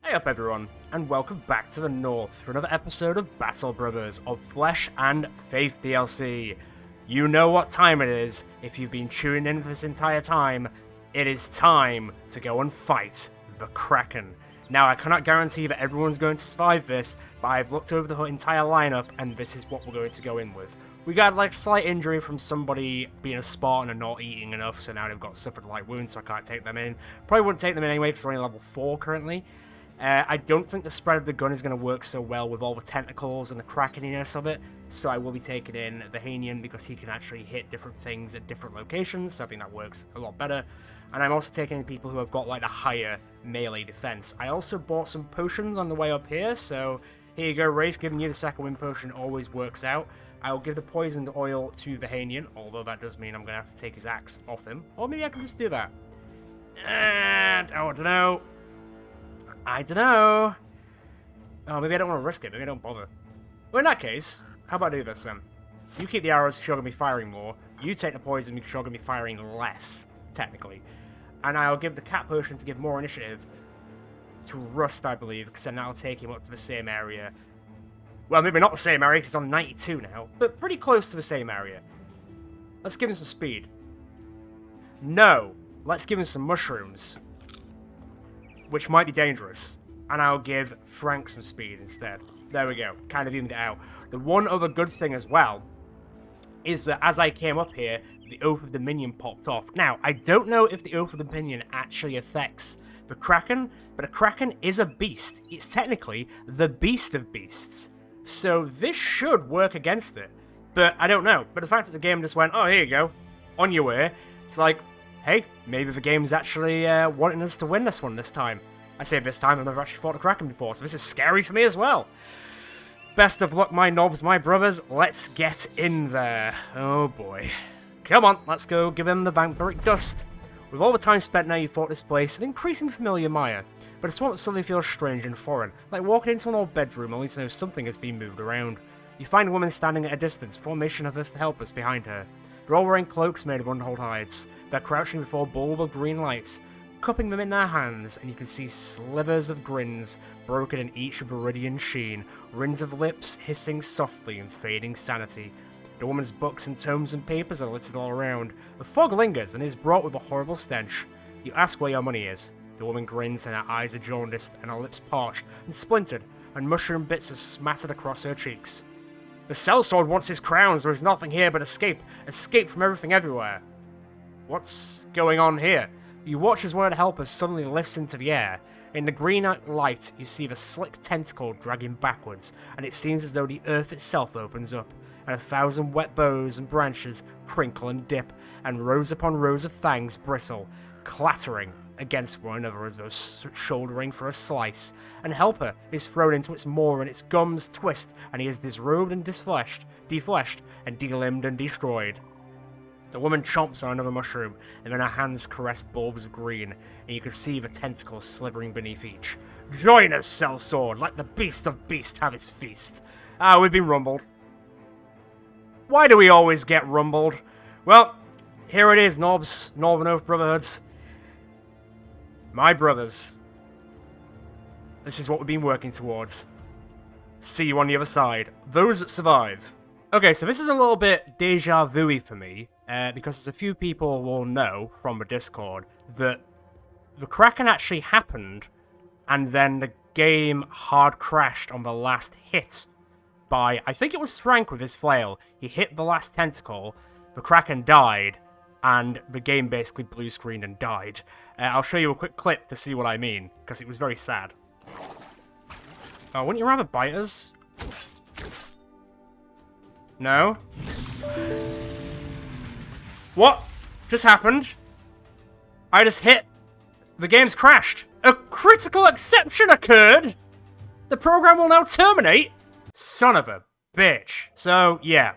Hey up everyone, and welcome back to the North for another episode of Battle Brothers of Flesh and Faith DLC. You know what time it is. If you've been tuning in for this entire time, it is time to go and fight the Kraken. Now, I cannot guarantee that everyone's going to survive this, but I've looked over the entire lineup, and this is what we're going to go in with. We got like slight injury from somebody being a Spartan and not eating enough, so now they've got suffered light wounds, so I can't take them in. Probably wouldn't take them in anyway, because we're only level 4 currently. I don't think the spread of the gun is going to work so well with all the tentacles and the krakeniness of it, so I will be taking in the Hanian because he can actually hit different things at different locations, so I think that works a lot better. And I'm also taking in people who have got like a higher melee defense. I also bought some potions on the way up here, so here you go, Rafe, giving you the second wind potion always works out. I'll give the poisoned oil to the Hanian, although that does mean I'm going to have to take his axe off him. Or maybe I can just do that. And I don't know. Oh, maybe I don't want to risk it. Maybe I don't bother. Well, in that case, how about I do this then? You keep the arrows, you're going to be firing more. You take the poison, you're going to be firing less, technically. And I'll give the cat potion to give more initiative to Rust, I believe, because then that'll take him up to the same area. Well, maybe not the same area, because he's on 92 now, but pretty close to the same area. Let's give him some speed. No, let's give him some mushrooms, which might be dangerous, and I'll give Frank some speed instead. There we go, kind of evened it out. The one other good thing as well is that as I came up here, the Oath of Dominion popped off. Now, I don't know if the Oath of Dominion actually affects the Kraken, but a Kraken is a beast. It's technically the beast of beasts. So this should work against it, but I don't know. But the fact that the game just went, oh, here you go, on your way, it's like, hey, maybe the game's actually wanting us to win this one this time. I say this time, I've never actually fought a Kraken before, so this is scary for me as well. Best of luck, my knobs, my brothers. Let's get in there. Oh boy. Come on, let's go give him the vampiric dust. With all the time spent now, you fought this place, an increasingly familiar mire, but it's one that suddenly feels strange and foreign, like walking into an old bedroom only to know something has been moved around. You find a woman standing at a distance, formation of her helpers behind her. They're all wearing cloaks made of untold hides. They're crouching before a bulb of green lights, cupping them in their hands, and you can see slivers of grins broken in each viridian sheen, rings of lips hissing softly in fading sanity. The woman's books and tomes and papers are littered all around. The fog lingers and is brought with a horrible stench. You ask where your money is. The woman grins and her eyes are jaundiced and her lips parched and splintered, and mushroom bits are smattered across her cheeks. The sellsword wants his crowns. There is nothing here but escape. Escape from everything everywhere. What's going on here? You watch as one of the helpers suddenly lifts into the air. In the green light, you see the slick tentacle dragging backwards, and it seems as though the earth itself opens up, and 1,000 wet boughs and branches crinkle and dip, and rows upon rows of fangs bristle, clattering against one another as though shouldering for a slice. And Helper is thrown into its maw, and its gums twist, and he is disrobed and defleshed, and delimbed and destroyed. The woman chomps on another mushroom, and then her hands caress bulbs of green, and you can see the tentacles slithering beneath each. Join us, sellsword! Let the beast of beasts have his feast! Ah, we've been rumbled. Why do we always get rumbled? Well, here it is, NOBs, Northern Oath Brotherhood. My brothers. This is what we've been working towards. See you on the other side. Those that survive. Okay, so this is a little bit deja vu-y for me, because there's a few people will know from the Discord that the Kraken actually happened, and then the game hard crashed on the last hit by, I think it was Frank with his flail. He hit the last tentacle, the Kraken died, and the game basically blue screened and died. I'll show you a quick clip to see what I mean, because it was very sad. Oh, wouldn't you rather bite us? No? What just happened? I just hit. The game's crashed. A critical exception occurred. The program will now terminate. Son of a bitch. So, yeah,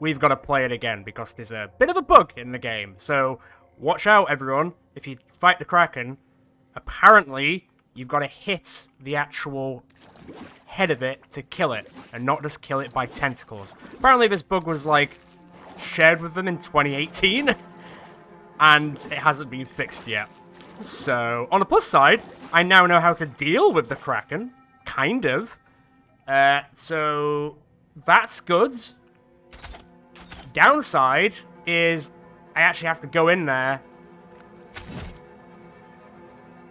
we've got to play it again because there's a bit of a bug in the game. So, watch out, everyone. If you fight the Kraken, apparently you've got to hit the actual head of it to kill it, and not just kill it by tentacles. Apparently this bug was, like, shared with them in 2018, and it hasn't been fixed yet. So, on the plus side, I now know how to deal with the Kraken. Kind of. So, that's good. Downside is I actually have to go in there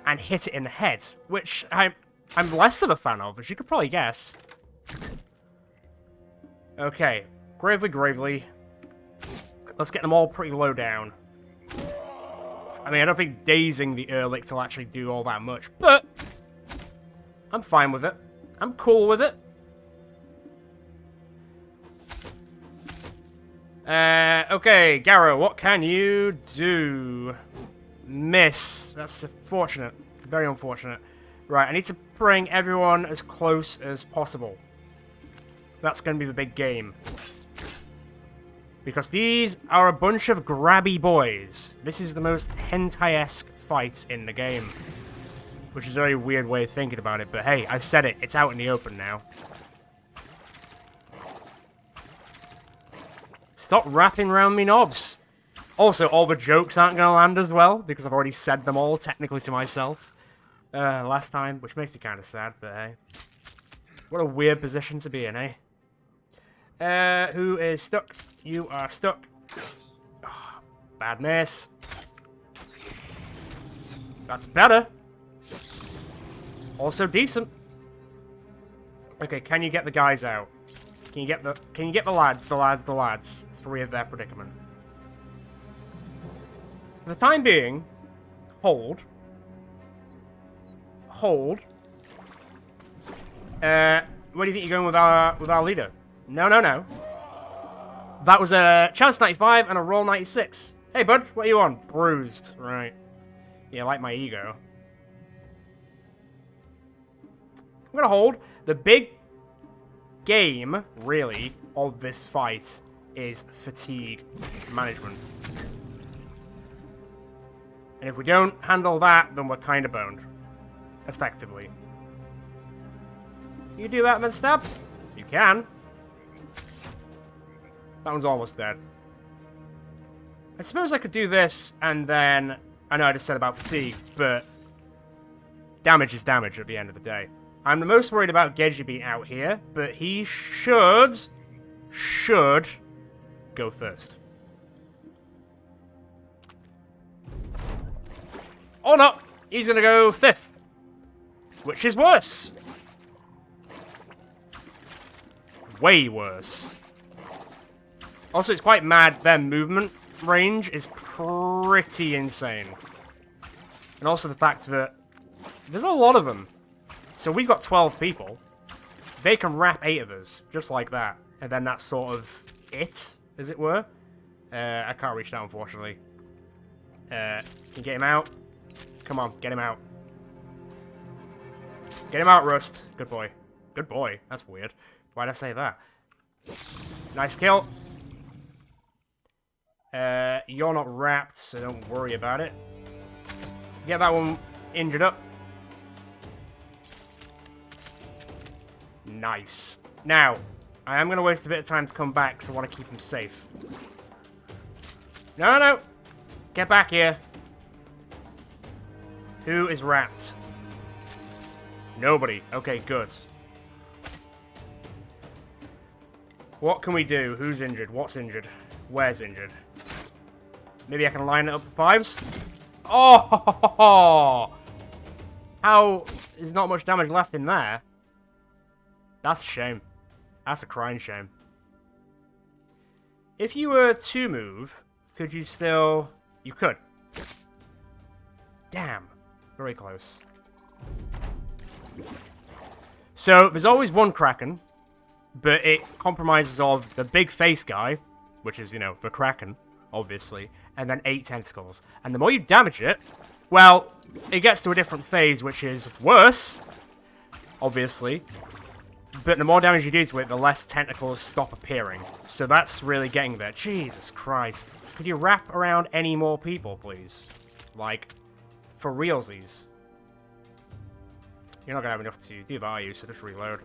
and hit it in the head, which I'm less of a fan of, as you could probably guess. Okay, gravely. Let's get them all pretty low down. I mean, I don't think dazing the Ehrlich will actually do all that much, but I'm fine with it. I'm cool with it. Okay, Garrow, what can you do? Miss. That's unfortunate. Very unfortunate. Right, I need to bring everyone as close as possible. That's going to be the big game. Because these are a bunch of grabby boys. This is the most hentai-esque fight in the game. Which is a very weird way of thinking about it, but hey, I've said it. It's out in the open now. Stop wrapping around me knobs. Also, all the jokes aren't going to land as well, because I've already said them all, technically, to myself. Last time, which makes me kind of sad, but hey. What a weird position to be in, eh? Who is stuck? You are stuck. Oh, bad miss. That's better. Also decent. Okay, can you get the guys out? Can you get the lads? 3 of their predicament. For the time being, hold. Hold. Where do you think you're going with our leader? No. That was a chance 95 and a roll 96. Hey, bud, what are you on? Bruised. Right. Yeah, like my ego. I'm gonna hold. The big game, really, of this fight is fatigue management. And if we don't handle that, then we're kind of boned. Effectively. You do that and then stab? You can. That one's almost dead. I suppose I could do this, and then... I know I just said about fatigue, but... damage is damage at the end of the day. I'm the most worried about Geji being out here, but he should go first. Oh no! He's gonna go 5th. Which is worse. Way worse. Also, it's quite mad their movement range is pretty insane. And also the fact that there's a lot of them. So we've got 12 people. They can wrap 8 of us, just like that. And then that's sort of it, as it were. I can't reach that, unfortunately. Can you get him out? Come on, get him out. Get him out, Rust. Good boy. Good boy. That's weird. Why'd I say that? Nice kill. You're not wrapped, so don't worry about it. Get that one injured up. Nice. Now, I am going to waste a bit of time to come back because I want to keep him safe. No. Get back here. Who is wrapped? Nobody. Okay, good. What can we do? Who's injured? What's injured? Where's injured? Maybe I can line it up for 5s? Oh! How? There's not much damage left in there. That's a shame. That's a crying shame. If you were to move, could you still... You could. Damn. Very close. So, there's always one Kraken, but it compromises of the big face guy, which is, you know, the Kraken, obviously, and then 8 tentacles. And the more you damage it, well, it gets to a different phase, which is worse, obviously. But the more damage you do to it, the less tentacles stop appearing. So that's really getting there. Jesus Christ. Could you wrap around any more people, please? Like, for realsies. You're not going to have enough to do that, are you? So just reload.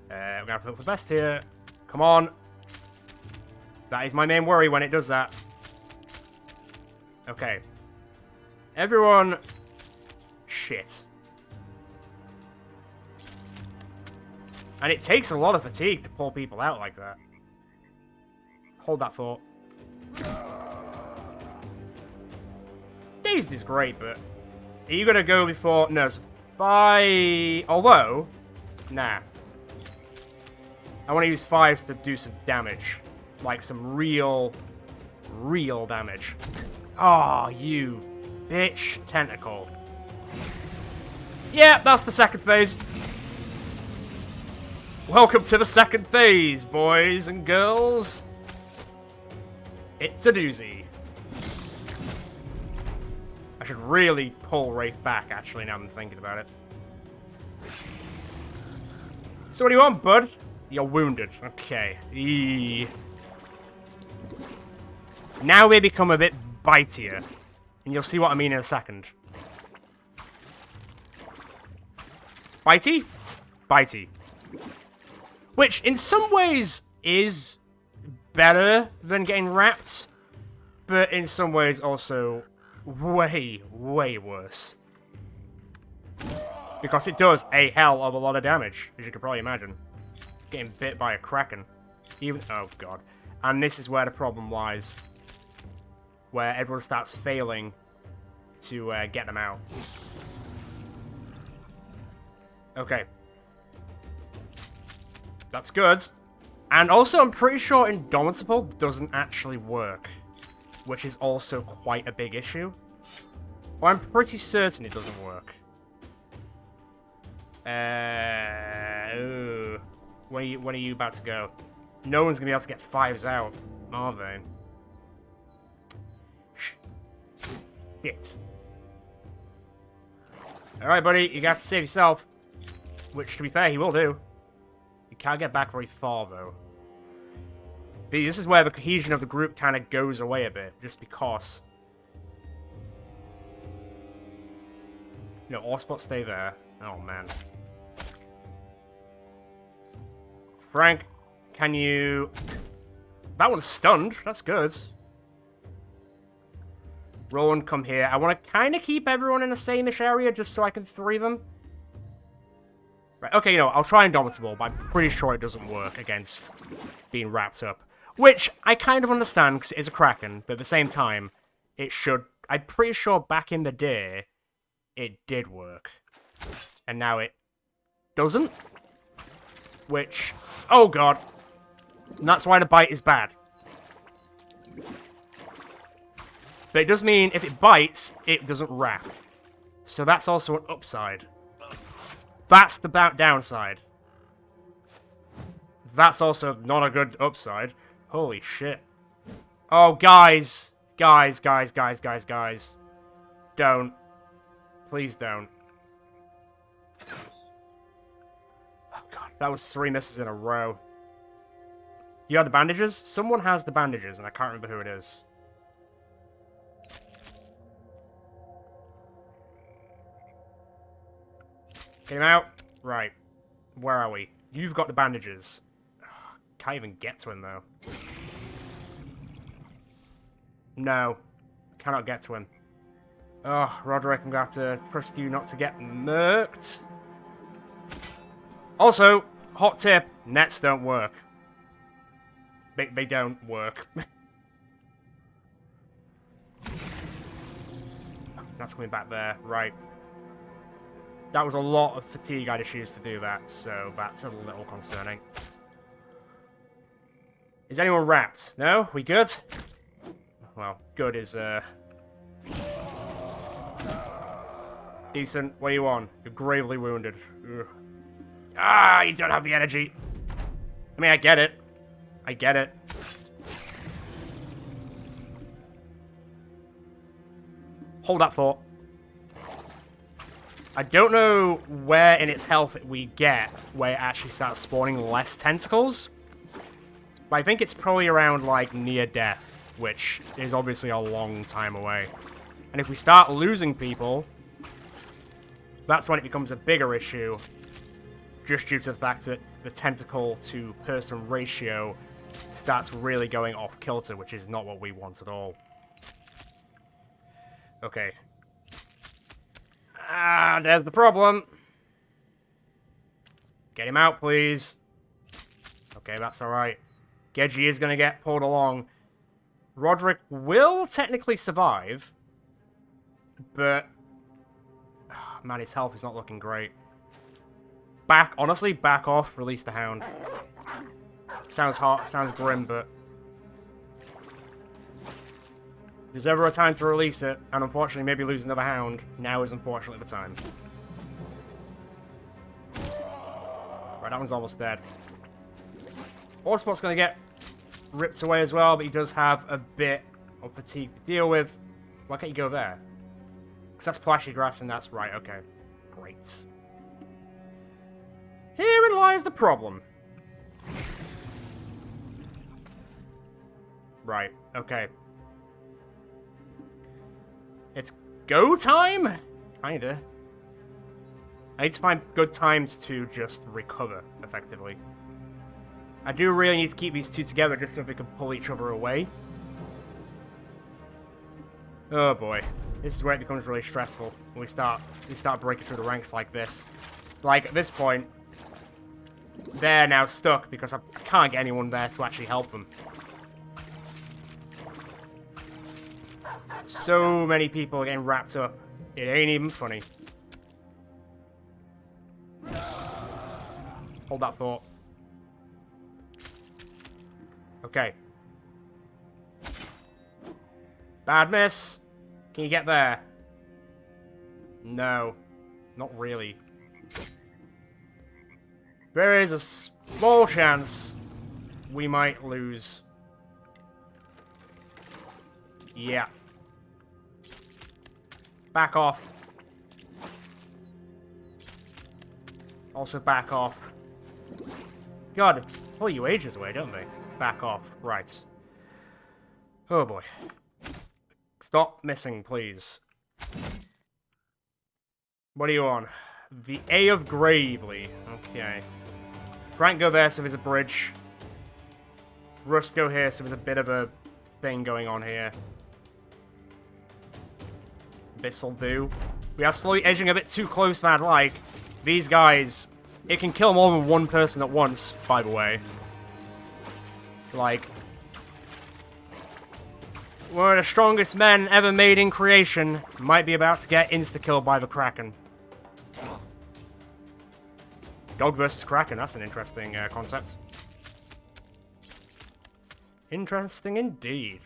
We're going to have to hope for the best here. Come on. That is my main worry when it does that. Okay. Everyone... Shit. And it takes a lot of fatigue to pull people out like that. Hold that thought. Dazed is great, but... Are you gonna go before... No, so although... Nah. I want to use 5s to do some damage. Like some real damage. Oh, you bitch tentacle. Yeah, that's the second phase. Welcome to the second phase, boys and girls. It's a doozy. I should really pull Wraith back, actually, now I'm thinking about it. So what do you want, bud? You're wounded. Okay. Eee. Now they become a bit bitier. And you'll see what I mean in a second. Bitey? Bitey. Which, in some ways, is better than getting wrapped. But in some ways, also way, way worse. Because it does a hell of a lot of damage, as you can probably imagine. Getting bit by a Kraken. Even... Oh, God. And this is where the problem lies. Where everyone starts failing to get them out. Okay. That's good. And also, I'm pretty sure Indomitable doesn't actually work. Which is also quite a big issue. Well, I'm pretty certain it doesn't work. When are you about to go? No one's going to be able to get 5s out, are they? Shit. Alright, buddy, you got to save yourself. Which, to be fair, he will do. You can't get back very far, though. But this is where the cohesion of the group kind of goes away a bit, just because... You know, all spots stay there. Oh, man. Frank, can you... That one's stunned. That's good. Roland, come here. I want to kind of keep everyone in the same-ish area just so I can 3 them. Right, okay, you know, I'll try Indomitable, but I'm pretty sure it doesn't work against being wrapped up. Which, I kind of understand, because it is a Kraken, but at the same time, it should... I'm pretty sure back in the day, it did work. And now it doesn't. Which... Oh, God. And that's why the bite is bad. But it does mean if it bites, it doesn't wrap. So that's also an upside. That's the downside. That's also not a good upside. Holy shit. Oh, guys. Guys. Don't. Please don't. Oh, God. That was 3 misses in a row. You have the bandages? Someone has the bandages, and I can't remember who it is. Get him out. Right. Where are we? You've got the bandages. Can't even get to him, though. No. Cannot get to him. Oh, Roderick, I'm going to have to trust you not to get murked. Also, hot tip, nets don't work. They don't work. That's coming back there. Right. That was a lot of fatigue I'd choose to do that, so that's a little concerning. Is anyone wrapped? No? We good? Well, good is, decent. What are you on? You're gravely wounded. Ugh. Ah, you don't have the energy. I mean, I get it. I get it. Hold that thought. I don't know where in its health we get where it actually starts spawning less tentacles. But I think it's probably around, like, near death, which is obviously a long time away. And if we start losing people, that's when it becomes a bigger issue, just due to the fact that the tentacle-to-person ratio starts really going off kilter, which is not what we want at all. Okay. Ah, there's the problem. Get him out, please. Okay, that's alright. Gedji is going to get pulled along. Roderick will technically survive. But... oh, man, his health is not looking great. Honestly, back off. Release the hound. Sounds hot, sounds grim, but... if there's ever a time to release it, and unfortunately maybe lose another hound, now is unfortunately the time. Right, that one's almost dead. Oddspot's gonna get ripped away as well, but he does have a bit of fatigue to deal with. Why can't you go there? Because that's plashy grass and that's right, okay. Great. Herein lies the problem. Right, okay. It's go time? Kinda. I need to find good times to just recover, effectively. I do really need to keep these two together just so they can pull each other away. Oh boy. This is where it becomes really stressful when we start breaking through the ranks like this. Like, at this point, they're now stuck because I can't get anyone there to actually help them. So many people are getting wrapped up. It ain't even funny. Hold that thought. Okay. Bad miss. Can you get there? No. Not really. There is a small chance we might lose. Yeah. Back off. Also back off. God, they pull you ages away, don't they? Back off. Right. Oh boy. Stop missing, please. What are you on? The A of Gravely. Okay. Grant go there, so there's a bridge. Rust go here, so there's a bit of a thing going on here. This'll do. We are slowly edging a bit too close, man. Like, these guys, it can kill more than one person at once, by the way. Like, one of the strongest men ever made in creation might be about to get insta-killed by the Kraken. Dog versus Kraken, that's an interesting concept. Interesting indeed.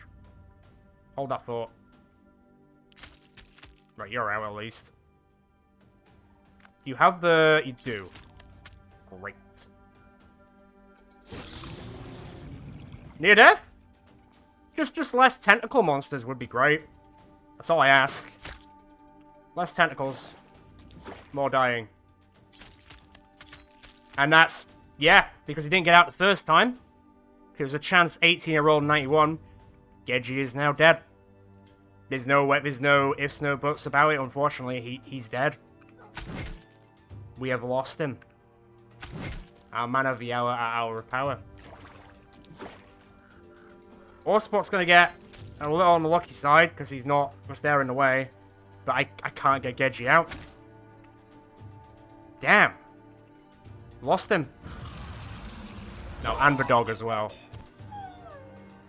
Hold that thought. Right, you're out at least. You have the... you do. Great. Near death? Just less tentacle monsters would be great. That's all I ask. Less tentacles. More dying. And that's... yeah, because he didn't get out the first time. It was a chance 18 I rolled 91. Gedji is now dead. There's no ifs, no buts about it, unfortunately. He's dead. We have lost him. Our man of the hour at our power. Oathspot's gonna get a little on the lucky side, because he's not just there in the way. But I can't get Gedji out. Damn. Lost him. No, and the dog as well.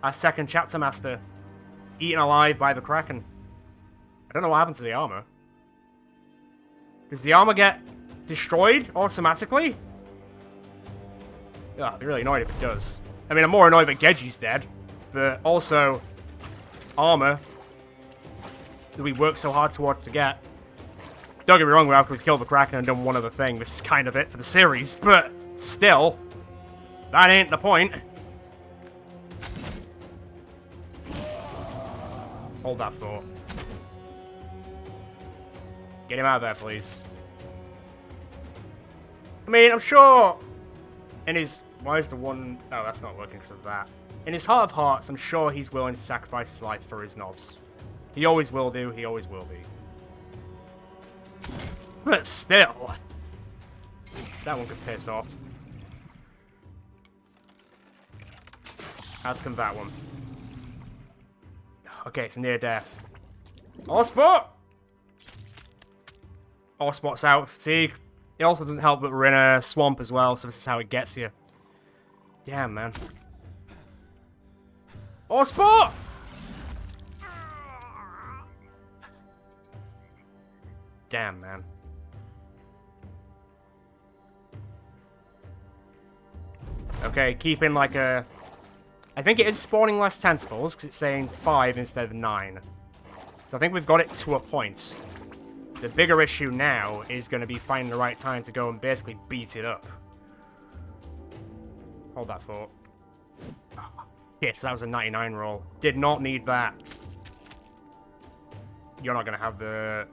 Our second chapter master. Eaten alive by the Kraken. I don't know what happened to the armor. Does the armor get destroyed automatically? Ugh, I'd be really annoyed if it does. I mean, I'm more annoyed that Gedji's dead. But also, armor that we worked so hard toward to get. Don't get me wrong, after we've killed the Kraken and done one other thing, this is kind of it for the series, but still, that ain't the point. Hold that thought. Get him out of there, please. I mean, I'm sure in his... why is the one... oh, that's not working because of that. In his heart of hearts, I'm sure he's willing to sacrifice his life for his NOBs. He always will do, he always will be. But still, that one could piss off. As can that one. Okay, it's near death. Oathspot! All spots out, fatigue. It also doesn't help that we're in a swamp as well, so this is how it gets you. Damn, man. All spot! Damn, man. Okay, keeping like a... I think it is spawning less tentacles, because it's saying 5 instead of 9. So I think we've got it to a point. The bigger issue now is going to be finding the right time to go and basically beat it up. Hold that thought. Yes, that was a 99 roll. Did not need that. You're not going to have the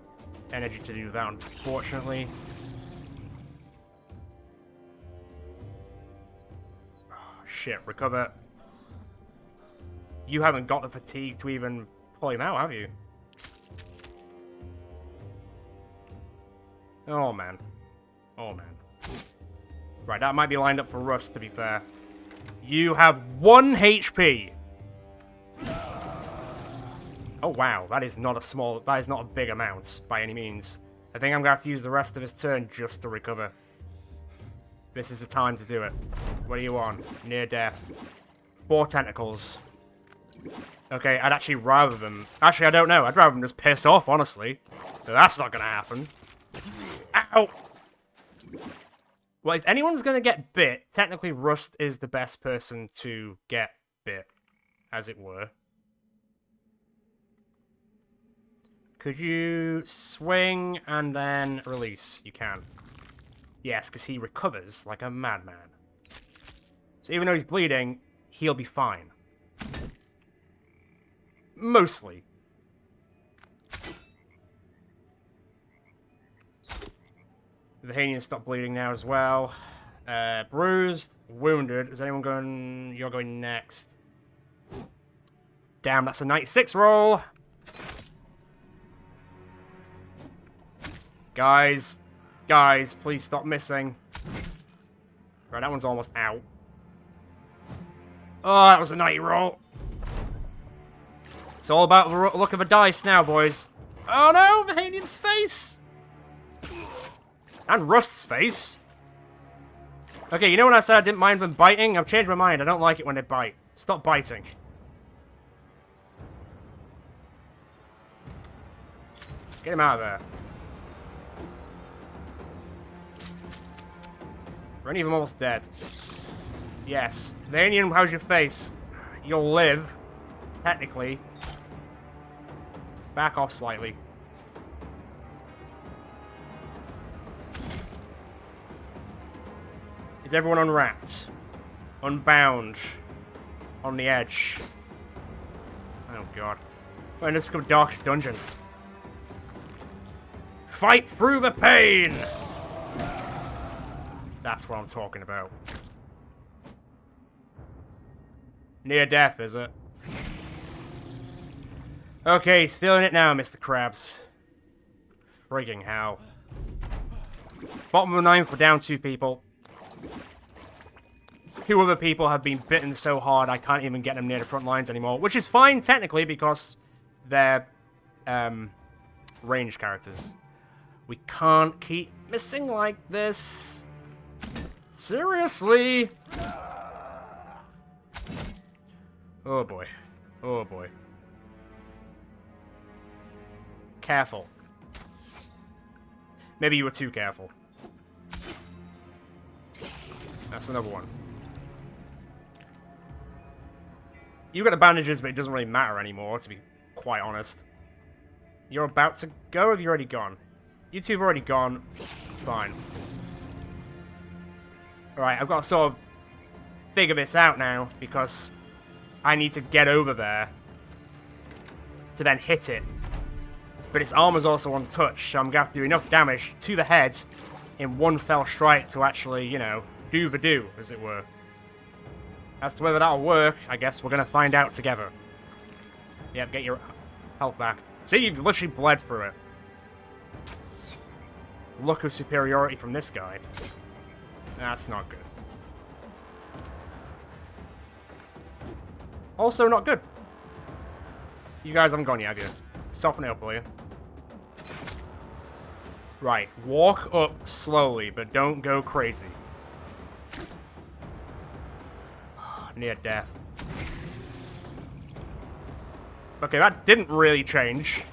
energy to do that, unfortunately. Oh, shit, recover. You haven't got the fatigue to even pull him out, have you? Oh, man. Oh, man. Right, that might be lined up for Rust, to be fair. You have 1 HP! Oh, wow. That is not a small... That is not a big amount, by any means. I think I'm going to have to use the rest of his turn just to recover. This is the time to do it. What do you want? Near death. 4 tentacles. Okay, I'd actually rather them... Actually, I don't know. I'd rather them just piss off, honestly. But that's not going to happen. Ow! Well, if anyone's going to get bit, technically Rust is the best person to get bit, as it were. Could you swing and then release? You can. Yes, because he recovers like a madman. So even though he's bleeding, he'll be fine. Mostly. The Hanians stop bleeding now as well. Bruised, wounded. Is anyone going... You're going next. Damn, that's a 96 roll. Guys, please stop missing. Right, that one's almost out. Oh, that was a 90 roll. It's all about the look of a dice now, boys. Oh no, the Hanian's face! And Rust's face. Okay, you know when I said I didn't mind them biting? I've changed my mind. I don't like it when they bite. Stop biting. Get him out of there. Are any of them almost dead? Yes. Vanian, how's your face? You'll live. Technically. Back off slightly. Is everyone unwrapped? Unbound? On the edge? Oh god. When this become Darkest Dungeon? Fight through the pain! That's what I'm talking about. Near death, is it? Okay, he's feeling it now, Mr. Krabs. Frigging hell. Bottom of the ninth, we're down 2 people. 2 other people have been bitten so hard I can't even get them near the front lines anymore. Which is fine, technically, because they're ranged characters. We can't keep missing like this. Seriously? Oh boy. Oh boy. Careful. Maybe you were too careful. That's another one. You got the bandages, but it doesn't really matter anymore, to be quite honest. You're about to go, or have you already gone? You 2 have already gone. Fine. Alright, I've got to sort of figure this out now, because I need to get over there to then hit it. But its armor's also untouched, so I'm going to have to do enough damage to the head in one fell strike to actually, you know, do the do, as it were. As to whether that'll work, I guess we're going to find out together. Yep, get your health back. See, you've literally bled through it. Look of superiority from this guy. That's not good. Also not good. You guys haven't gone yet, have you? Soften it up, will you? Right, walk up slowly, but don't go crazy. Near death. Okay, that didn't really change.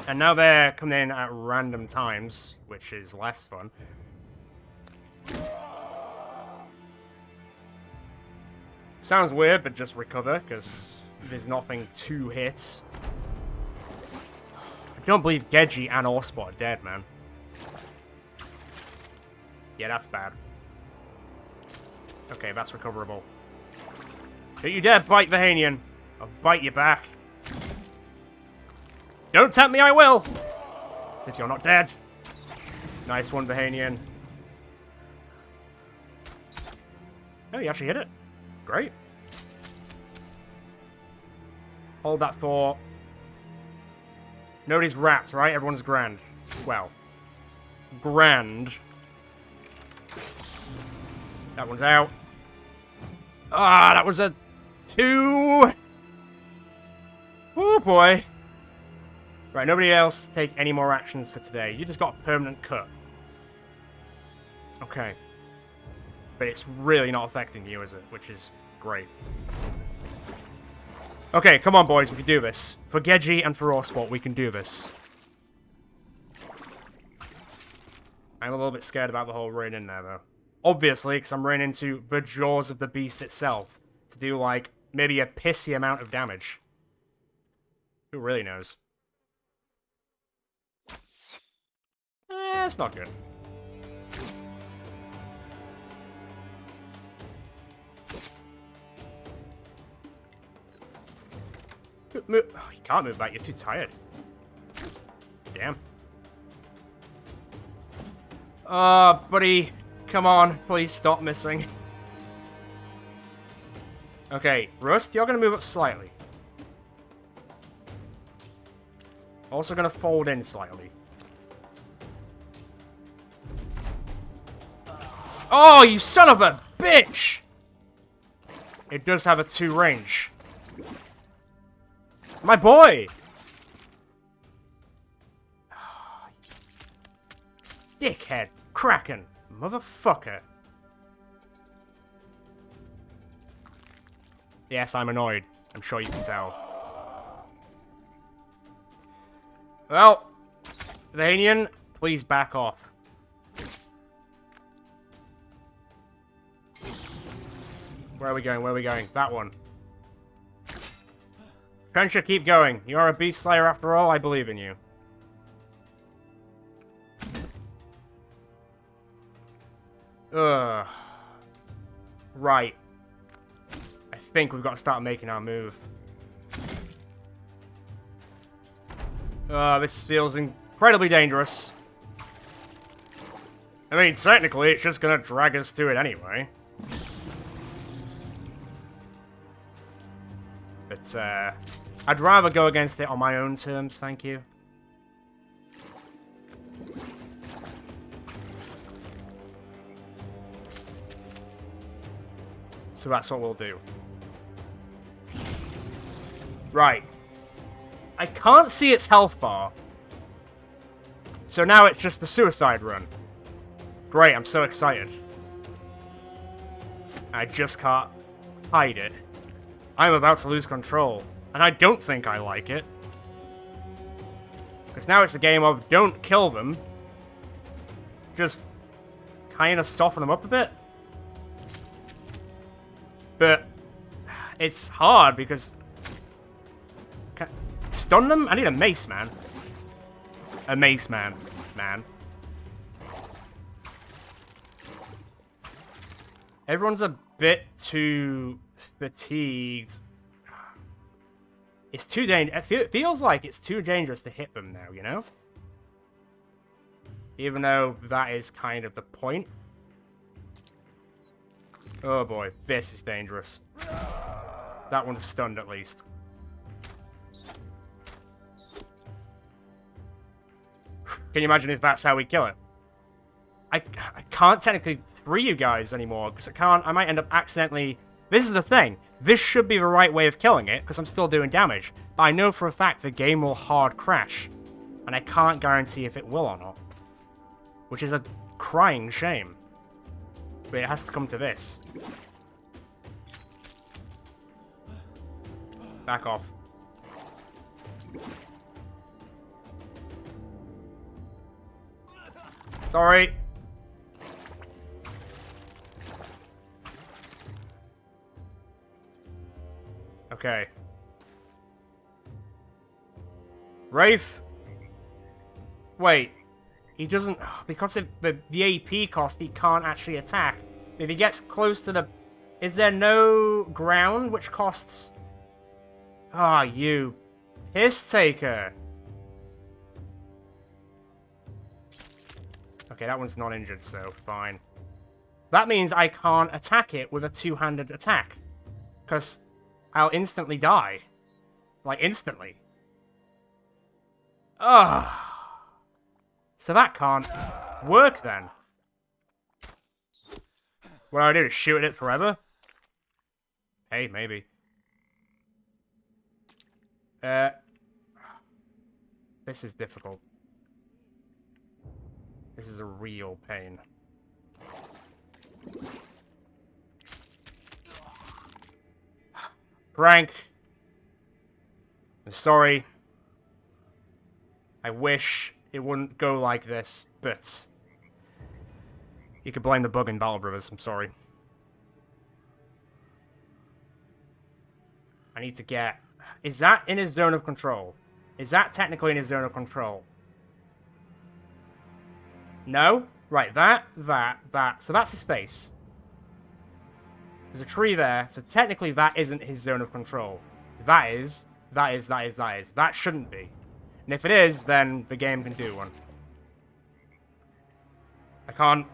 And now they're coming in at random times, which is less fun. Sounds weird, but just recover, because there's nothing to hit. I don't believe Geji and Orspot are dead, man. Yeah, that's bad. Okay, that's recoverable. Don't you dare bite the Hanian. I'll bite you back. Don't tempt me, I will! As if you're not dead. Nice one, Bahanian. Oh, you actually hit it. Great. Hold that thought. Nobody's wrapped, right? Everyone's grand. Well. Grand. That one's out. Ah, that was a 2. Oh, boy. Right, nobody else take any more actions for today. You just got a permanent cut. Okay. But it's really not affecting you, is it? Which is great. Okay, come on, boys. We can do this. For Geji and for Orspot, we can do this. I'm a little bit scared about the whole run in there, though. Obviously, because I'm running into the jaws of the beast itself. To do, like, maybe a pissy amount of damage. Who really knows? It's not good. Move. Oh, you can't move back, you're too tired. Damn. Buddy, come on, please stop missing. Okay, Rust, you're gonna move up slightly. Also gonna fold in slightly. Oh, you son of a bitch! It does have a 2 range. My boy! Dickhead. Kraken. Motherfucker. Yes, I'm annoyed. I'm sure you can tell. Well, Vanian, please back off. Where are we going? Where are we going? That one. Trencher, keep going. You are a beast slayer after all. I believe in you. Ugh. Right. I think we've got to start making our move. This feels incredibly dangerous. I mean, technically, it's just gonna drag us to it anyway. But, I'd rather go against it on my own terms, thank you. So that's what we'll do. Right. I can't see its health bar. So now it's just the suicide run. Great, I'm so excited. I just can't hide it. I'm about to lose control. And I don't think I like it. Because now it's a game of don't kill them. Just kind of soften them up a bit. But it's hard because... Stun them? I need a mace, man. A mace, man. Everyone's a bit too fatigued. It's too dangerous. It feels like it's too dangerous to hit them now, you know? Even though that is kind of the point. Oh boy, this is dangerous. That one's stunned at least. Can you imagine if that's how we kill it? I can't technically free you guys anymore, because I might end up accidentally... This is the thing. This should be the right way of killing it, because I'm still doing damage. But I know for a fact the game will hard crash. And I can't guarantee if it will or not. Which is a crying shame. But it has to come to this. Back off. Sorry. Okay. Rafe? Wait. He doesn't... Because of the AP cost, he can't actually attack. If he gets close to the... Is there no ground which costs... Ah, you piss taker. Okay, that one's not injured, so fine. That means I can't attack it with a two-handed attack. Because I'll instantly die. Like, instantly. Ugh. So that can't work then. What do I do? Shoot at it forever? Hey, maybe. This is difficult. This is a real pain. Frank. I'm sorry. I wish it wouldn't go like this, but... You could blame the bug in Battle Brothers, I'm sorry. I need to get... Is that in his zone of control? Is that technically in his zone of control? No? Right, that. So that's his face. There's a tree there, so technically that isn't his zone of control. That is. That shouldn't be. And if it is, then the game can do one. I can't...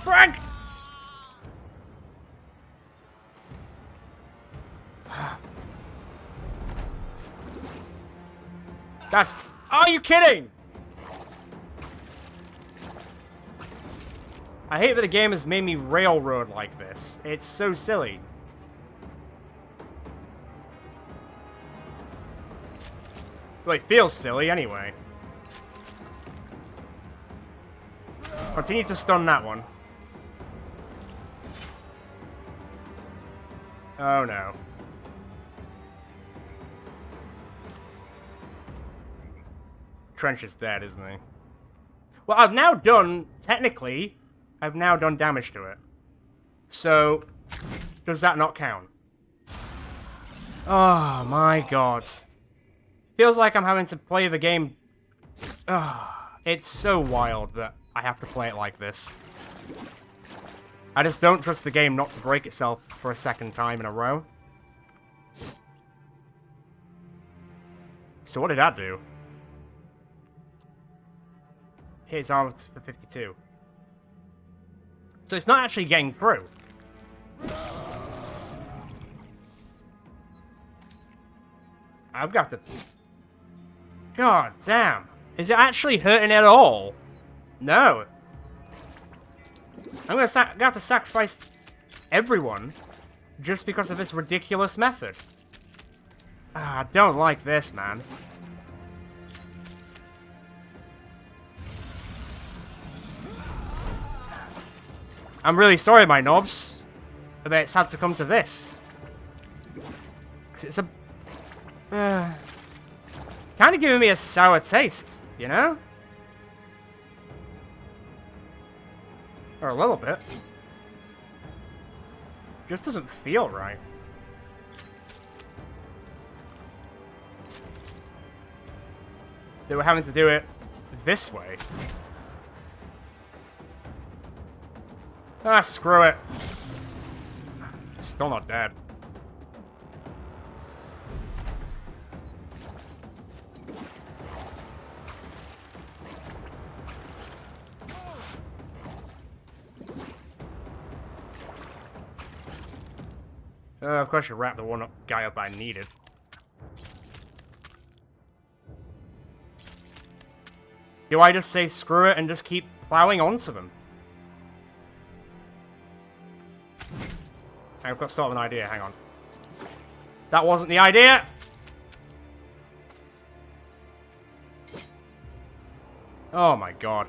Frank! That's... Are you kidding? I hate that the game has made me railroad like this. It's so silly. Well, it feels silly anyway. Continue to stun that one. Oh no. Trench is dead, isn't he? Well, I've now done, technically, I've now done damage to it. So, does that not count? Oh my god. Feels like I'm having to play the game... it's so wild that I have to play it like this. I just don't trust the game not to break itself for a second time in a row. So what did that do? Hit his armor for 52. So it's not actually getting through. I've got to... God damn. Is it actually hurting at all? No. I'm gonna have to sacrifice everyone just because of this ridiculous method. Ah, I don't like this, man. I'm really sorry, my knobs, that it's had to come to this. Because it's a... kind of giving me a sour taste, you know? Or a little bit. Just doesn't feel right. They were having to do it this way. Ah, screw it. Still not dead. Of course you wrap the one guy up I needed. Do I just say screw it and just keep plowing onto them? I've got sort of an idea, hang on. That wasn't the idea. Oh my god.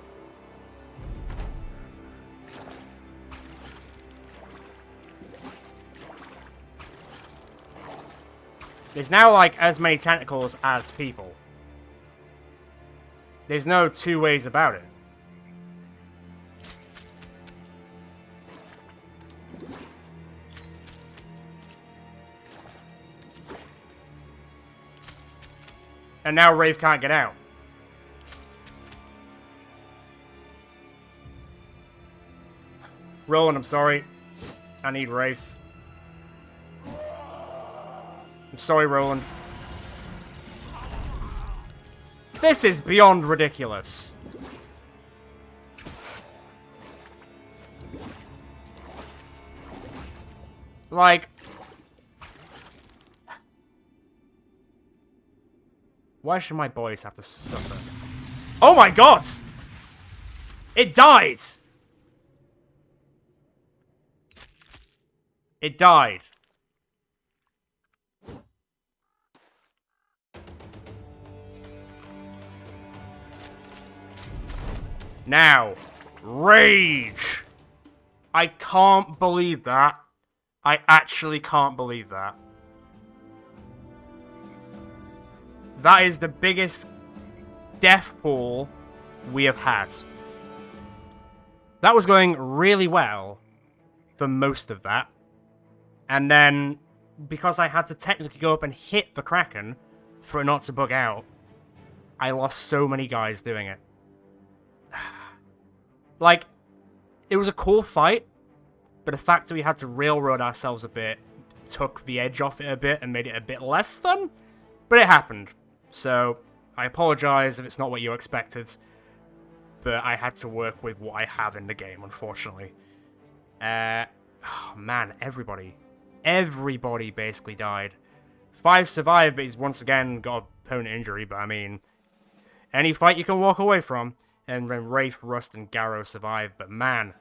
There's now, like, as many tentacles as people. There's no two ways about it. And now Wraith can't get out. Roland, I'm sorry. I need Wraith. I'm sorry, Roland. This is beyond ridiculous. Like... why should my boys have to suffer? Oh my god! It died! It died. Now, rage! I can't believe that. I actually can't believe that. That is the biggest death pool we have had. That was going really well for most of that. And then, because I had to technically go up and hit the Kraken for it not to bug out, I lost so many guys doing it. Like, it was a cool fight, but the fact that we had to railroad ourselves a bit took the edge off it a bit and made it a bit less fun. But it happened. So, I apologize if it's not what you expected, but I had to work with what I have in the game, unfortunately. Oh man, everybody basically died. 5 survived, but he's once again got a opponent injury, but I mean, any fight you can walk away from. And then Wraith, Rust, and Garrow survived, but man,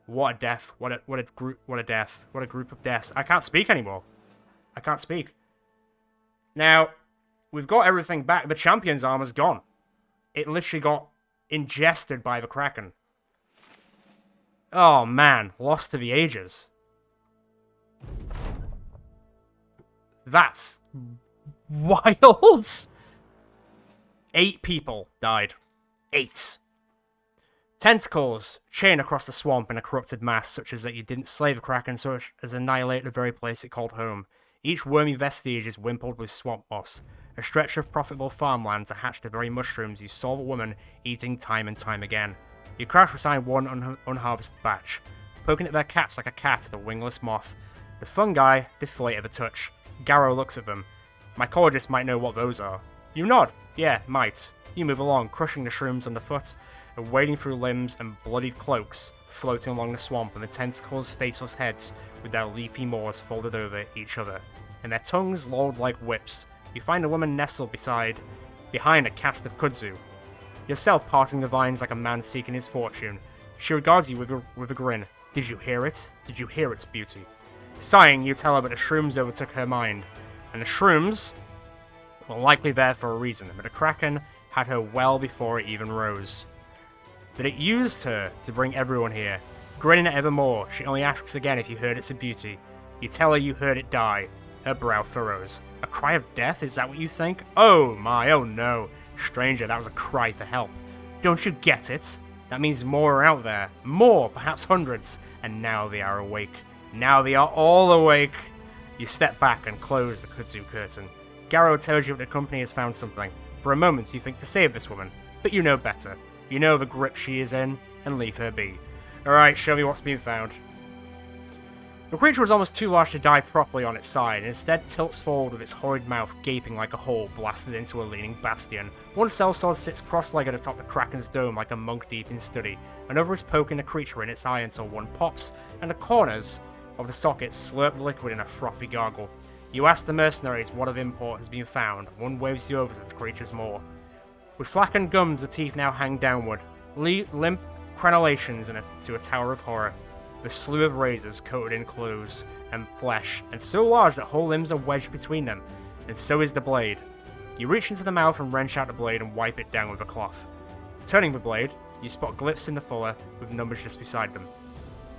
what a death! What a death! What a group of deaths! I can't speak anymore. I can't speak. Now, we've got everything back. The champion's armor's gone. It literally got ingested by the Kraken. Oh man, lost to the ages. That's wild. 8 people died. 8. Tentacles chain across the swamp in a corrupted mass, such as that you didn't slay the Kraken so as annihilate the very place it called home. Each wormy vestige is wimpled with swamp moss, a stretch of profitable farmland to hatch the very mushrooms you saw the woman eating time and time again. You crouch beside one unharvested batch, poking at their caps like a cat at a wingless moth. The fungi deflate at the touch. Garrow looks at them. Mycologists might know what those are. You nod. Yeah, might. You move along, crushing the shrooms underfoot, and wading through limbs and bloodied cloaks, floating along the swamp, and the tentacles' faceless heads with their leafy maws folded over each other, and their tongues lolled like whips. You find a woman nestled behind a cast of kudzu, yourself parting the vines like a man seeking his fortune. She regards you with a grin. Did you hear it? Did you hear its beauty? Sighing, you tell her that the shrooms overtook her mind, and the shrooms were likely there for a reason, but the Kraken had her well before it even rose. That it used her to bring everyone here. Grinning at evermore, she only asks again if you heard its beauty. You tell her you heard it die. Her brow furrows. A cry of death, is that what you think? Oh my, oh no. Stranger, that was a cry for help. Don't you get it? That means more are out there. More, perhaps hundreds. And now they are awake. Now they are all awake. You step back and close the kudzu curtain. Garrow tells you that the company has found something. For a moment you think to save this woman, but you know better. You know the grip she is in, and leave her be. Alright, show me what's been found. The creature was almost too large to die properly on its side, and instead tilts forward with its horrid mouth gaping like a hole blasted into a leaning bastion. One sellsword sits cross-legged atop the Kraken's dome like a monk deep in study. Another is poking the creature in its eye until one pops, and the corners of the sockets slurp liquid in a frothy gargle. You ask the mercenaries what of import has been found. One waves you over to the creature's maw. With slackened gums, the teeth now hang downward, limp crenellations to a tower of horror. the slew of razors coated in clothes and flesh, and so large that whole limbs are wedged between them, and so is the blade. You reach into the mouth and wrench out the blade and wipe it down with a cloth. Turning the blade, you spot glyphs in the fuller with numbers just beside them.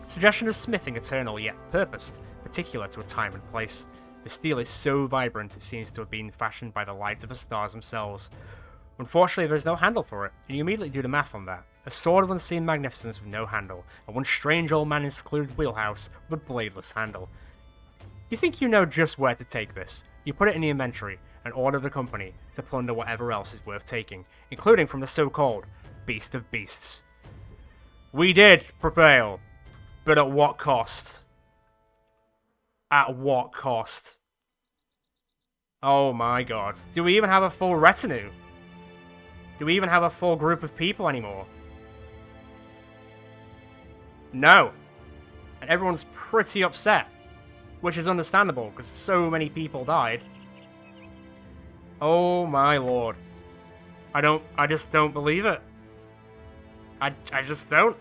Suggestion of smithing eternal yet purposed, particular to a time and place. The steel is so vibrant it seems to have been fashioned by the light of the stars themselves. Unfortunately, there is no handle for it, and you immediately do the math on that. A sword of unseen magnificence with no handle, and one strange old man in secluded wheelhouse with a bladeless handle. You think you know just where to take this. You put it in the inventory, and order the company to plunder whatever else is worth taking, including from the so-called Beast of Beasts. We did prevail, but at what cost? At what cost? Oh my god. Do we even have a full retinue? Do we even have a full group of people anymore? No. And everyone's pretty upset. Which is understandable, because so many people died. Oh my lord. I just don't believe it. I just don't.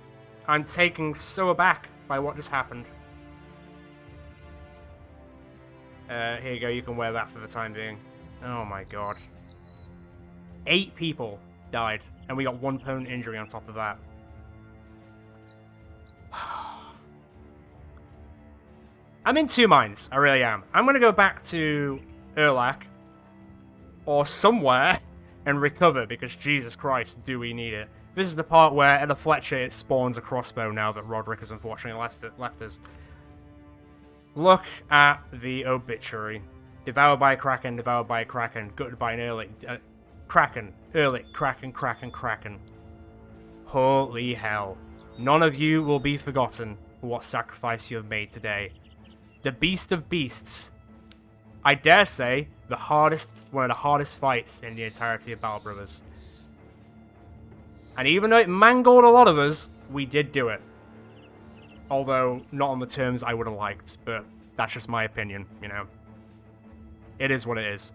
I'm taken so aback by what just happened. Here you go, you can wear that for the time being. Oh my god. 8 people died, and we got 1 permanent injury on top of that. I'm in 2 minds, I really am. I'm gonna go back to Erlach, or somewhere, and recover, because Jesus Christ, do we need it. This is the part where, at the Fletcher, it spawns a crossbow now that Roderick has unfortunately left us. Look at the obituary. Devoured by a Kraken, devoured by a Kraken, gutted by an Ehrlich. Kraken, Ehrlich, Kraken, Kraken, Kraken. Holy hell. None of you will be forgotten for what sacrifice you have made today. The Beast of Beasts. I dare say, one of the hardest fights in the entirety of Battle Brothers. And even though it mangled a lot of us, we did do it. Although, not on the terms I would have liked, but that's just my opinion, you know. It is what it is.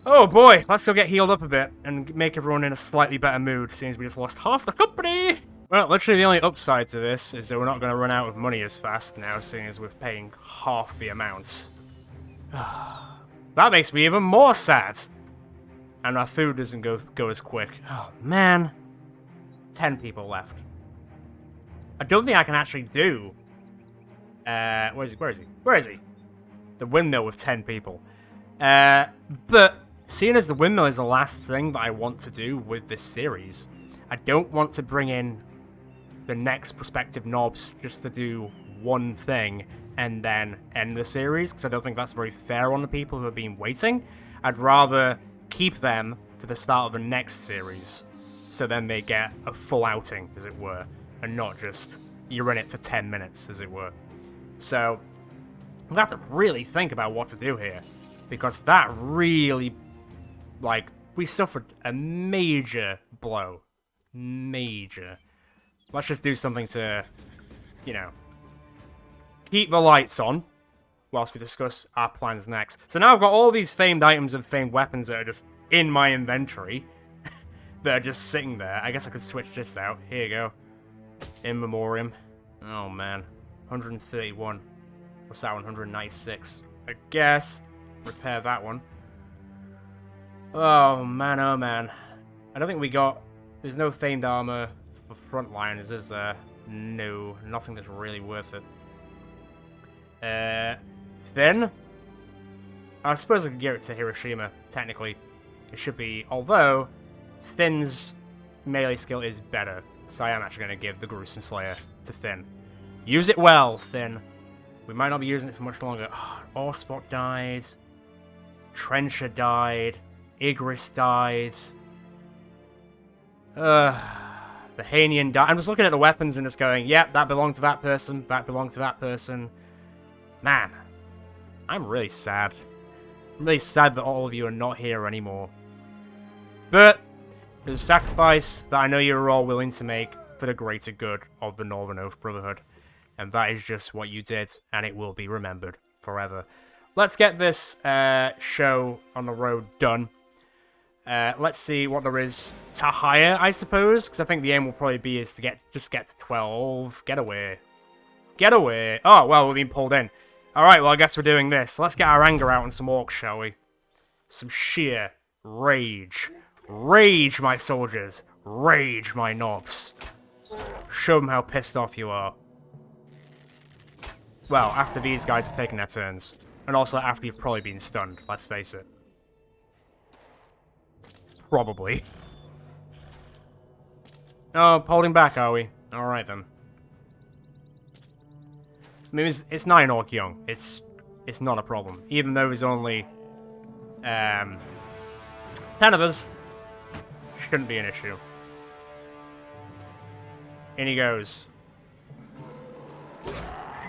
Oh boy, let's go get healed up a bit and make everyone in a slightly better mood, since we just lost half the company! Well, literally the only upside to this is that we're not going to run out of money as fast now, seeing as we're paying half the amount. That makes me even more sad! And our food doesn't go as quick. Oh, man. 10 people left. I don't think I can actually do... Where is he? Where is he? The windmill with 10 people. But, seeing as the windmill is the last thing that I want to do with this series, I don't want to bring in the next prospective NOBs just to do one thing and then end the series, because I don't think that's very fair on the people who have been waiting. I'd rather keep them for the start of the next series, so then they get a full outing, as it were, and not just you're in it for 10 minutes, as it were. So, I'm going to have to really think about what to do here, because that really, like, we suffered a major blow. Major. Let's just do something to, you know, keep the lights on whilst we discuss our plans next. So now I've got all these famed items and famed weapons that are just in my inventory that are just sitting there. I guess I could switch this out. Here you go. In memoriam. Oh man. 131. What's that one? 196. I guess. Repair that one. Oh man, oh man. I don't think we got... There's no famed armor for frontliners, is there? No. Nothing that's really worth it. Finn? I suppose I could give it to Hiroshima, technically. It should be... Although, Finn's melee skill is better. So I am actually going to give the Gruesome Slayer to Finn. Use it well, Finn. We might not be using it for much longer. Oh, Orspot died. Trencher died. Igris died. The Hanian died. I'm just looking at the weapons and just going, yep, that belonged to that person. That belonged to that person. Man. I'm really sad. I'm really sad that all of you are not here anymore. But there's a sacrifice that I know you're all willing to make for the greater good of the Northern Oath Brotherhood. And that is just what you did, and it will be remembered forever. Let's get this show on the road done. Let's see what there is to hire, I suppose, because I think the aim will probably be is to just get to 12. Get away. Get away. Oh, well, we've been pulled in. Alright, well, I guess we're doing this. Let's get our anger out on some orcs, shall we? Some sheer rage. Rage, my soldiers. Rage, my knobs. Show them how pissed off you are. Well, after these guys have taken their turns. And also after you've probably been stunned, let's face it. Probably. Oh, holding back, are we? Alright then. I mean, it's 9 orc young. It's not a problem. Even though there's only 10 of us, shouldn't be an issue. In he goes.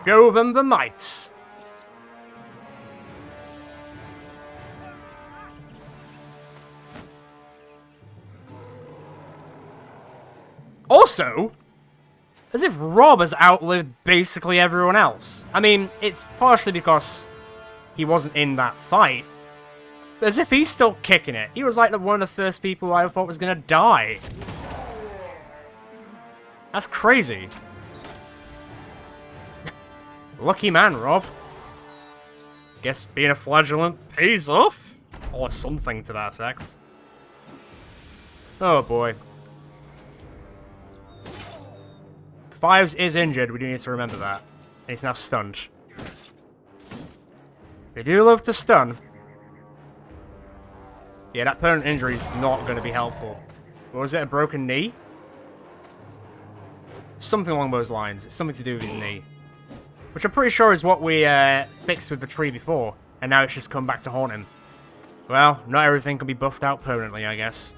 Show them the mites. Also, as if Rob has outlived basically everyone else. I mean, it's partially because he wasn't in that fight, but as if he's still kicking it. He was like one of the first people I thought was gonna die. That's crazy. Lucky man, Rob. Guess being a flagellant pays off? Or something to that effect. Oh boy. Fives is injured, we do need to remember that. And he's now stunned. They do love to stun. Yeah, that permanent injury is not going to be helpful. What was it, a broken knee? Something along those lines. It's something to do with his knee. Which I'm pretty sure is what we fixed with the tree before. And now it's just come back to haunt him. Well, not everything can be buffed out permanently, I guess.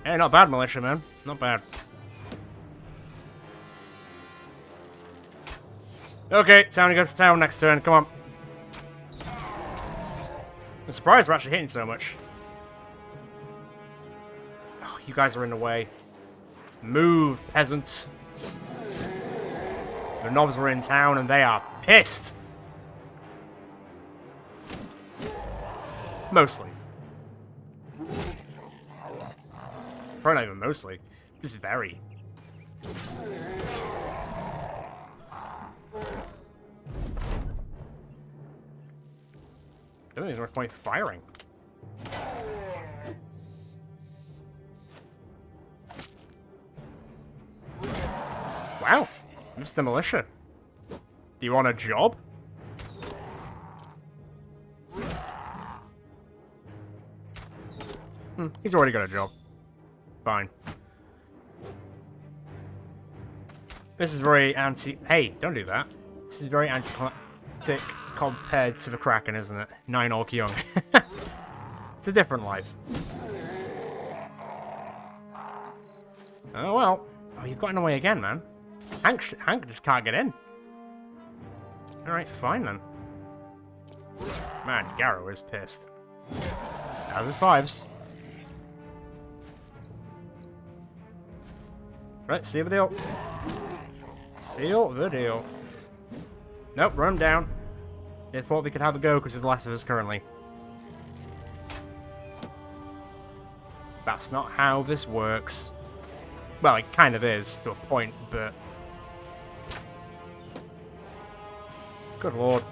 Hey, not bad, militia, man. Not bad. Okay, time to go to town next turn. Come on. I'm surprised we're actually hitting so much. Oh, you guys are in the way. Move, peasants. The knobs were in town and they are pissed. Mostly. Probably not even mostly. Just very. I don't think there's no point firing. Wow, Mr. Militia. Do you want a job? He's already got a job. Fine. This is very anti... Hey, don't do that. This is very anticlimactic compared to the Kraken, isn't it? 9 orc young. It's a different life. Oh well. Oh, you've gotten away again, man. Hank just can't get in. Alright, fine then. Man, Garrow is pissed. As his fives. Right, seal the deal. Seal the deal. Nope, run down. They thought we could have a go because there's less of us currently. That's not how this works. Well, it kind of is, to a point, but... Good lord.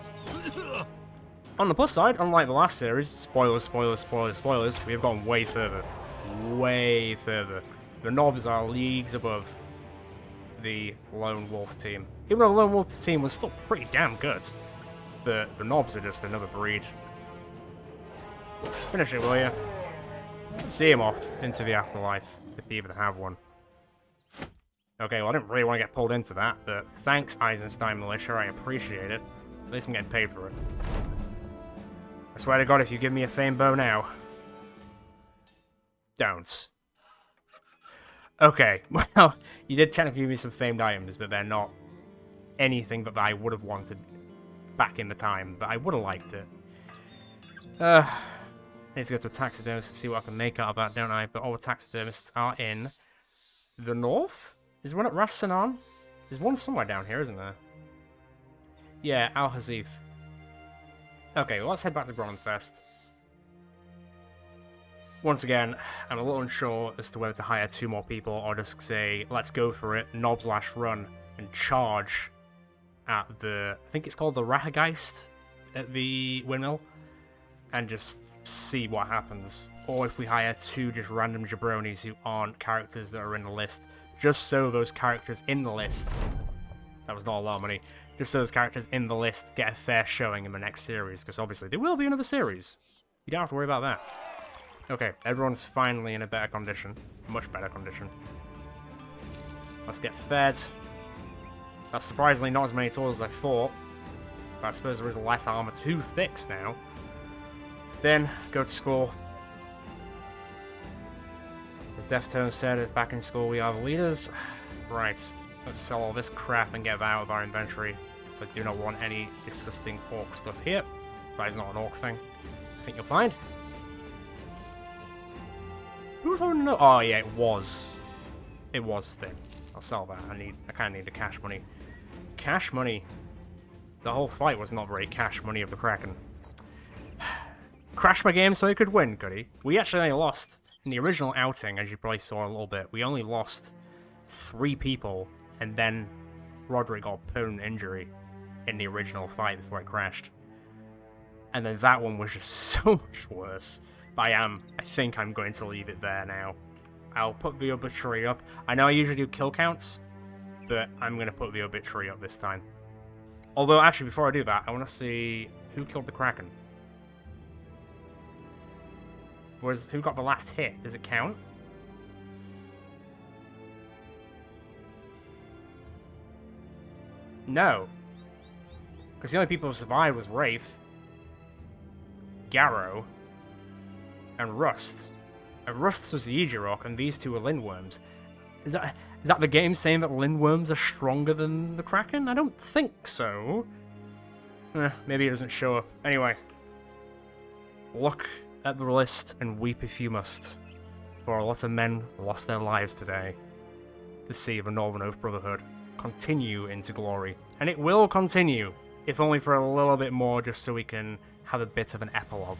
On the plus side, unlike the last series, spoilers, spoilers, spoilers, spoilers, we have gone way further. Way further. The knobs are leagues above the Lone Wolf team. Even though the Lone Wolf team was still pretty damn good. But the knobs are just another breed. Finish it, will you? See him off into the afterlife, if they even have one. Okay, well I didn't really want to get pulled into that, but thanks Eisenstein Militia, I appreciate it. At least I'm getting paid for it. I swear to God, if you give me a fame bow now... Don't. Okay, well, you did technically give me some famed items, but they're not anything that I would have wanted back in the time, but I would have liked it. I need to go to a taxidermist to see what I can make out of that, don't I? But all the taxidermists are in the north? Is one at Ras Sanan? There's one somewhere down here, isn't there? Yeah, Al Hazif. Okay, well, let's head back to Gronenfest. Once again, I'm a little unsure as to whether to hire 2 more people or just say, let's go for it, knob/run, and charge at the, I think it's called the Rahageist at the windmill, and just see what happens. Or if we hire 2 just random jabronis who aren't characters that are in the list, just so those characters in the list, that was not a lot of money, just so those characters in the list get a fair showing in the next series, because obviously there will be another series. You don't have to worry about that. Okay, everyone's finally in a better condition. Much better condition. Let's get fed. That's surprisingly not as many tools as I thought, but I suppose there is less armor to fix now. Then, go to school. As Deftone said, back in school we are the leaders. Right, let's sell all this crap and get it out of our inventory. So I do not want any disgusting orc stuff here. That is not an orc thing. I think you'll find. Who was holding? Oh yeah, it was. It was thin. I'll sell that. I kind of need the cash money. Cash money. The whole fight was not very cash money of the Kraken. Crashed my game so he could win, could he? We actually only lost, in the original outing, as you probably saw a little bit, we only lost 3 people, and then Roderick got a permanent injury in the original fight before it crashed. And then that one was just so much worse. But I think I'm going to leave it there now. I'll put the obituary up. I know I usually do kill counts, but I'm going to put the obituary up this time. Although, actually, before I do that, I want to see who killed the Kraken. Who got the last hit? Does it count? No. Because the only people who survived was Wraith, Garrow, and Rust. And Rust was the Ejirok, and these 2 are Lindworms. Is that the game saying that Lindworms are stronger than the Kraken? I don't think so. Maybe it doesn't show up. Anyway. Look at the list and weep if you must. For a lot of men lost their lives today to see the Northern Oath Brotherhood continue into glory. And it will continue, if only for a little bit more, just so we can have a bit of an epilogue.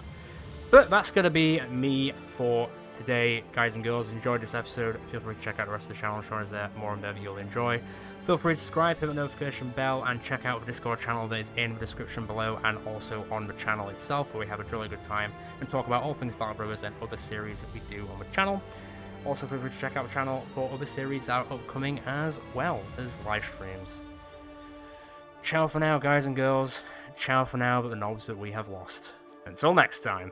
But that's going to be me for today, guys and girls. If you enjoyed this episode, feel free to check out the rest of the channel. I'm sure there's more and better you'll enjoy. Feel free to subscribe, hit the notification bell, and check out the Discord channel that is in the description below, and also on the channel itself, where we have a really good time and talk about all things Battle Brothers and other series that we do on the channel. Also, feel free to check out the channel for other series that are upcoming, as well as live streams. Ciao for now, guys and girls. Ciao for now, but the knobs that we have lost. Until next time.